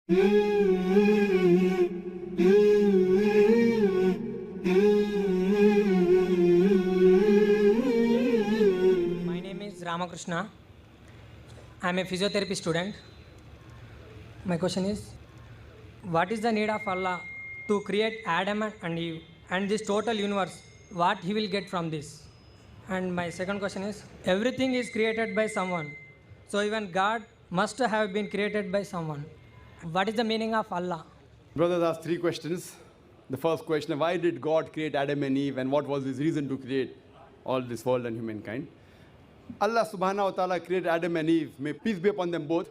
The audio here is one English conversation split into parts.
My name is Ramakrishna. I am a physiotherapy student. My question is, what is the need of Allah to create Adam and Eve and this total universe? What he will get from this? And my second question is, everything is created by someone. So even God must have been created by someone. What is the meaning of Allah? Brothers asked three questions. The first question, why did God create Adam and Eve and what was his reason to create all this world and humankind? Allah subhanahu wa ta'ala created Adam and Eve, may peace be upon them both,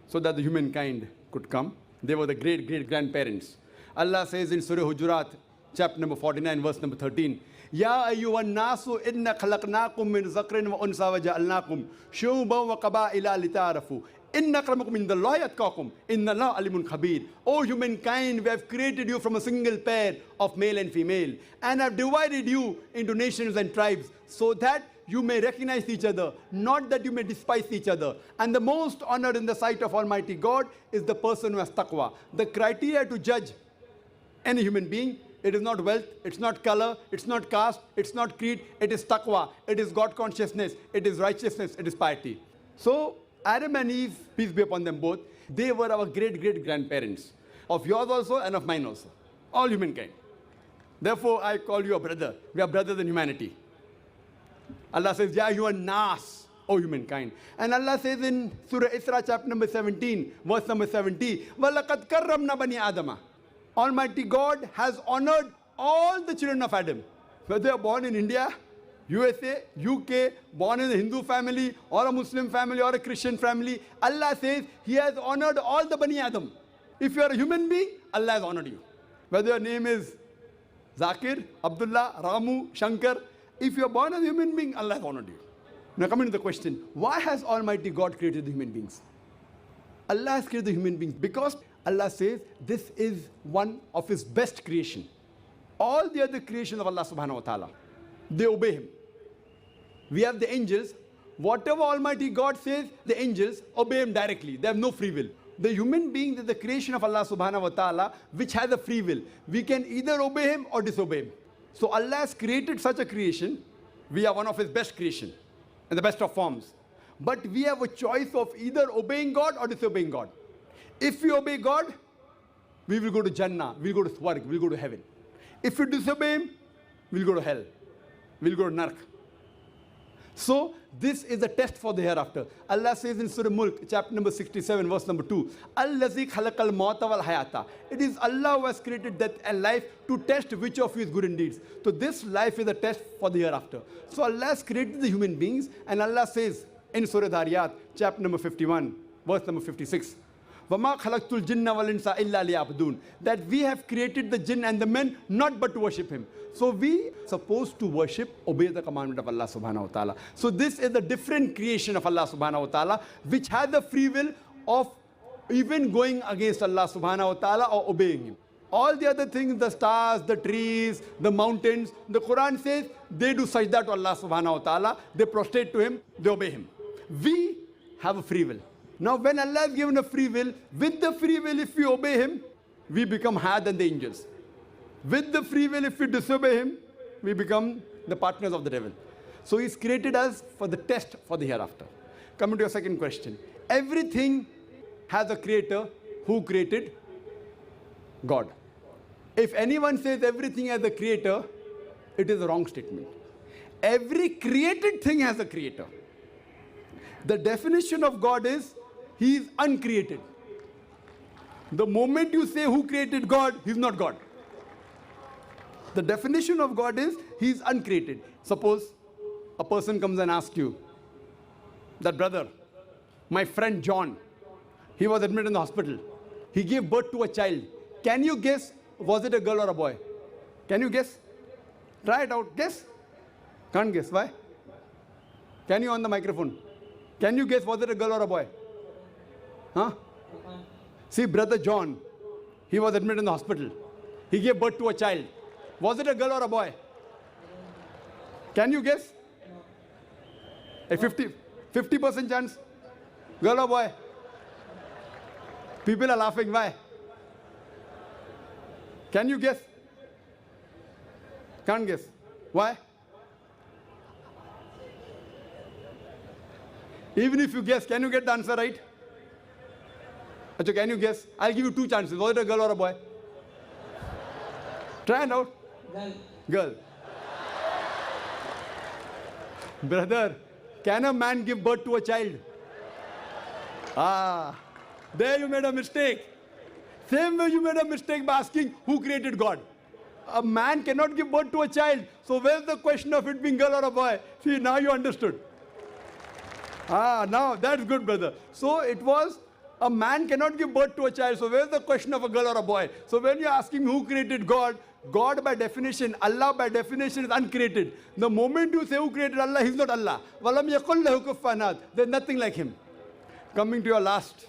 so that the humankind could come. They were the great-great-grandparents. Allah says in Surah Hujurat, chapter number 49, verse number 13, Ya ayyuhan nasu inna khalaqnakum min zakrin wa unsa wa ja'alnakum shu'uban wa qaba'ila lita'arafu. Inna akramakum indallahi atqakum. Inna Allah alimun khabir. O humankind, we have created you from a single pair of male and female and have divided you into nations and tribes so that you may recognize each other, not that you may despise each other. And the most honored in the sight of Almighty God is the person who has taqwa. The criteria to judge any human being, it is not wealth, it's not color, it's not caste, it's not creed, it is taqwa, it is God consciousness, it is righteousness, it is piety. So Adam and Eve, peace be upon them both, they were our great-great-grandparents, of yours also and of mine also, all humankind. Therefore, I call you a brother. We are brothers in humanity. Allah says, Ya you are nas, O humankind. And Allah says in Surah Isra, chapter number 17, verse number 70, وَلَقَدْ كَرَّمْنَا بَنِي آدَمَ. Almighty God has honored all the children of Adam, whether they are born in India, USA, UK, born in a Hindu family, or a Muslim family, or a Christian family. Allah says He has honored all the Bani Adam. If you are a human being, Allah has honored you. Whether your name is Zakir, Abdullah, Ramu, Shankar, if you are born as a human being, Allah has honored you. Now coming to the question, why has Almighty God created the human beings? Allah has created the human beings because Allah says this is one of His best creation. All the other creations of Allah subhanahu wa ta'ala, they obey Him. We have the angels. Whatever Almighty God says, the angels obey Him directly. They have no free will. The human being is the creation of Allah subhanahu wa ta'ala, which has a free will. We can either obey Him or disobey Him. So Allah has created such a creation. We are one of His best creation, in the best of forms. But we have a choice of either obeying God or disobeying God. If we obey God, we will go to Jannah, we'll go to Swarg, we'll go to heaven. If we disobey Him, we'll go to hell, we'll go to Nark. So this is a test for the hereafter. Allah says in Surah Mulk, chapter number 67, verse number 2, Allazi khalaqal mauta wal hayata. It is Allah who has created death and life to test which of you is good in deeds. So this life is a test for the hereafter. So Allah has created the human beings, and Allah says in Surah Dhariyat, chapter number 51, verse number 56, وَمَا خَلَقْتُ الْجِنَّ وَالْإِنسَ إِلَّا لِيَعْبُدُونَ. That we have created the jinn and the men not but to worship Him. So we are supposed to worship, obey the commandment of Allah subhanahu wa ta'ala. So this is a different creation of Allah subhanahu wa ta'ala, which has the free will of even going against Allah subhanahu wa ta'ala or obeying Him. All the other things, the stars, the trees, the mountains, the Quran says they do sajda to Allah subhanahu wa ta'ala, they prostrate to Him, they obey Him. We have a free will. Now when Allah has given a free will, with the free will if we obey Him, we become higher than the angels. With the free will if we disobey Him, we become the partners of the devil. So He's created us for the test for the hereafter. Coming to your second question. Everything has a creator. Who created? God. If anyone says everything has a creator, it is a wrong statement. Every created thing has a creator. The definition of God is He is uncreated. The moment you say who created God, He's not God. The definition of God is He is uncreated. Suppose a person comes and asks you, that brother, my friend John, he was admitted in the hospital. He gave birth to a child. Can you guess, was it a girl or a boy? Can you guess? Try it out. Guess. Can't guess. Why? Can you on the microphone? Can you guess, was it a girl or a boy? Huh? See, brother John, he was admitted in the hospital. He gave birth to a child. Was it a girl or a boy? Can you guess? A 50% chance? Girl or boy? People are laughing. Why? Can you guess? Can't guess. Why? Even if you guess, can you get the answer right? Achha, can you guess? I'll give you two chances. Was it a girl or a boy? Try it out. Girl. Brother, can a man give birth to a child? Ah, there you made a mistake. Same way you made a mistake by asking who created God. A man cannot give birth to a child. So where's the question of it being girl or a boy? See, now you understood. Ah, now that's good, brother. So it was a man cannot give birth to a child. So where's the question of a girl or a boy? So when you're asking who created God, God by definition, Allah by definition is uncreated. The moment you say who created Allah, He's not Allah. Walam yakul lahu kufuwan ahad. There's nothing like Him. Coming to your last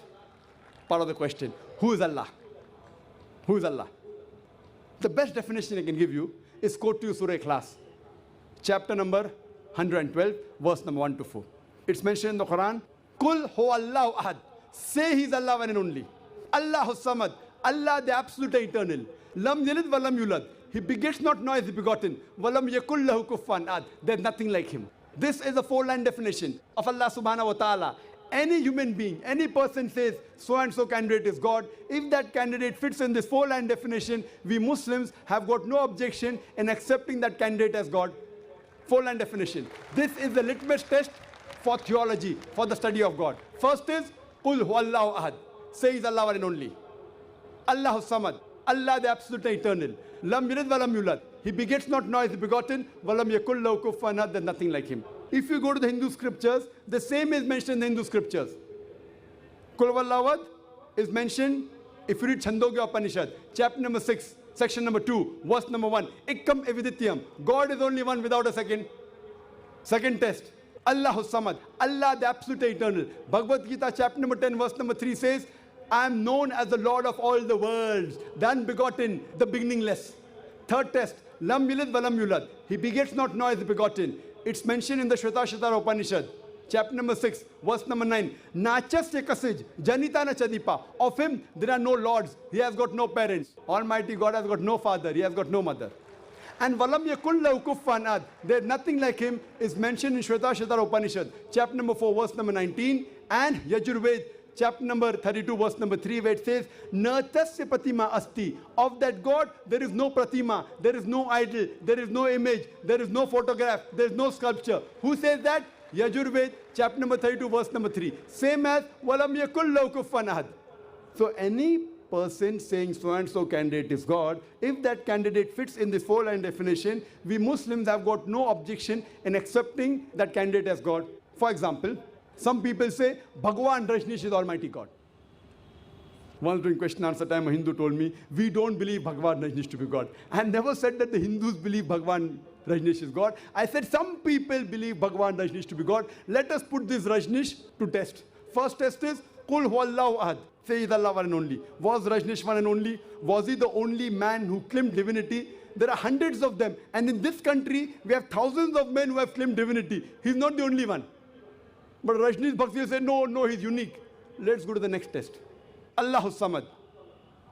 part of the question, who is Allah? Who is Allah? The best definition I can give you is quote to you Surah Ikhlas, chapter number 112, verse number 1 to 4. It's mentioned in the Quran, Kul hu Allahu ahad. Say He's Allah one and only. Allahu samad. Allah the absolute eternal. Lam yalid wa lam yulad. He begets not nor is he begotten. Walam yakul lahu kufuwan ahad. There's nothing like Him. This is a four-line definition of Allah subhanahu wa ta'ala. Any human being, any person says so-and-so candidate is God. If that candidate fits in this four-line definition, we Muslims have got no objection in accepting that candidate as God. Four-line definition. This is the litmus test for theology, for the study of God. First is, Qul hu Allahu ahad. Say He's Allah one and only. Allahu samad. Allah the absolute eternal. Lam yalid wa lam yulad. He begets not nor is he begotten. Walam yakul lahu kufuwan ahad. There's nothing like Him. If you go to the Hindu scriptures, the same is mentioned in the Hindu scriptures. Kul Huwallahu ahad is mentioned, if you read Chandogya Upanishad, chapter number 6, section number 2, verse number 1. Ekkam evidityam. God is only one without a second. Second test. Allahu samad. Allah the absolute eternal. Bhagavad Gita, chapter number 10, verse number 3 says, I am known as the Lord of all the worlds, the unbegotten, the beginningless. Third test. Lam yalid wa lam yulad. He begets not nor is he begotten. It's mentioned in the Shvetasvatara Upanishad, chapter number 6, verse number 9. Nachasya kasij, janita na chadipa. Of Him, there are no lords. He has got no parents. Almighty God has got no father. He has got no mother. And walam yakul lahu kufuwan ahad. There's nothing like Him is mentioned in Shvetasvatara Upanishad, chapter number 4, verse number 19. And Yajurved, chapter number 32, verse number 3, where it says, Natasya pratima asti. Of that God, there is no pratima, there is no idol, there is no image, there is no photograph, there is no sculpture. Who says that? Yajurved, chapter number 32, verse number 3. Same as, Walam yakul lahu kufuwan ahad. So any person saying so-and-so candidate is God, if that candidate fits in this four-line definition, we Muslims have got no objection in accepting that candidate as God. For example, some people say, Bhagwan Rajneesh is Almighty God. Once during question answer time, a Hindu told me, we don't believe Bhagwan Rajneesh to be God. I never said that the Hindus believe Bhagwan Rajneesh is God. I said some people believe Bhagwan Rajneesh to be God. Let us put this Rajneesh to test. First test is, Kul Huwallahu ahad. Say He's Allah one and only. Was Rajneesh one and only? Was he the only man who claimed divinity? There are hundreds of them. And in this country, we have thousands of men who have claimed divinity. He's not the only one. But Rajneesh Bhaksi said, no, he's unique. Let's go to the next test. Allahu samad.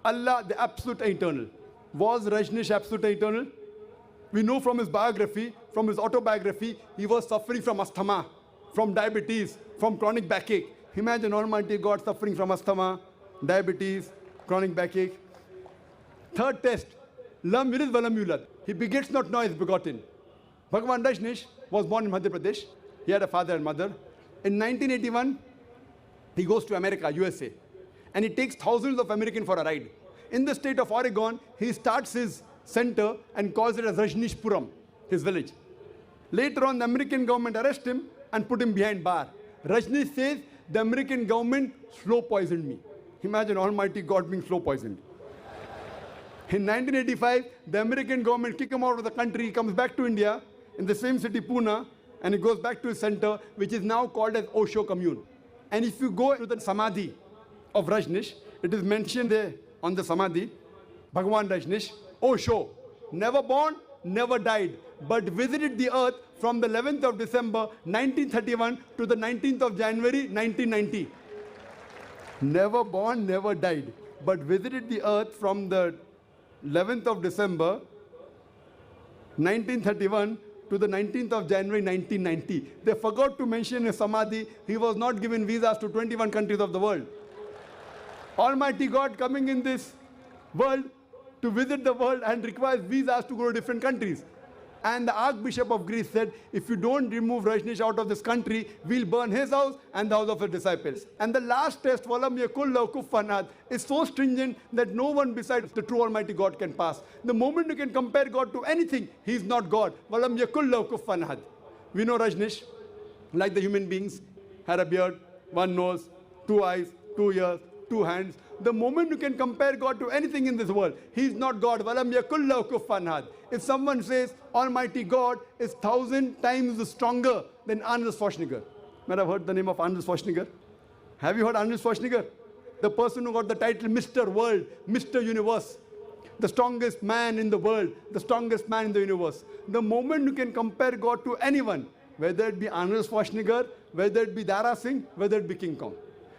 Allah, the absolute eternal. Was Rajneesh absolute eternal? We know from his biography, from his autobiography, he was suffering from asthma, from diabetes, from chronic backache. Imagine Almighty God suffering from asthma, diabetes, chronic backache. Third test. Lam yalid wa lam yulad. He begets not nor is begotten. Bhagwan Rajneesh was born in Madhya Pradesh. He had a father and mother. In 1981, he goes to America, USA, and he takes thousands of Americans for a ride. In the state of Oregon, he starts his center and calls it as Rajneeshpuram, his village. Later on, the American government arrested him and put him behind bar. Rajneesh says, the American government slow poisoned me. Imagine Almighty God being slow poisoned. In 1985, the American government kicked him out of the country. He comes back to India in the same city, Pune, and he goes back to his center, which is now called as Osho Commune. And if you go to the Samadhi of Rajneesh, it is mentioned there on the Samadhi, Bhagwan Rajneesh, Osho, never born, never died, but visited the earth from the 11th of December 1931 to the 19th of January 1990. never born, never died, but visited the earth from the 11th of December 1931 to the 19th of January 1990. They forgot to mention in Samadhi, he was not given visas to 21 countries of the world. Almighty God coming in this world to visit the world and requires visas to go to different countries. And the Archbishop of Greece said, if you don't remove Rajneesh out of this country, we'll burn his house and the house of his disciples. And the last test, Walam yakul lahu kufuwan ahad, is so stringent that no one besides the true Almighty God can pass. The moment you can compare God to anything, he is not God. Walam yakul lahu kufuwan ahad. We know Rajneesh, like the human beings, had a beard, one nose, two eyes, 2 ears, 2 hands. The moment you can compare God to anything in this world, he is not God. Walam yakul lahu kufuwan ahad. If someone says Almighty God is 1,000 times stronger than Arnold Schwarzenegger. Might have heard the name of Arnold Schwarzenegger? Have you heard Arnold Schwarzenegger? The person who got the title Mr. World, Mr. Universe. The strongest man in the world, the strongest man in the universe. The moment you can compare God to anyone, whether it be Arnold Schwarzenegger, whether it be Dara Singh, whether it be King Kong,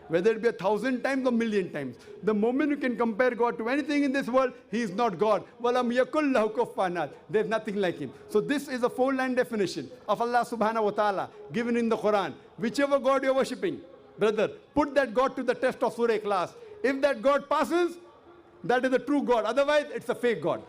whether it be 1,000 times or 1,000,000 times. The moment you can compare God to anything in this world, he is not God. Walam yakul lahu kufuwan ahad. There's nothing like him. So this is a 4-line definition of Allah subhanahu wa ta'ala given in the Quran. Whichever God you're worshipping, brother, put that God to the test of Surah Ikhlas. If that God passes, that is a true God. Otherwise, it's a fake God.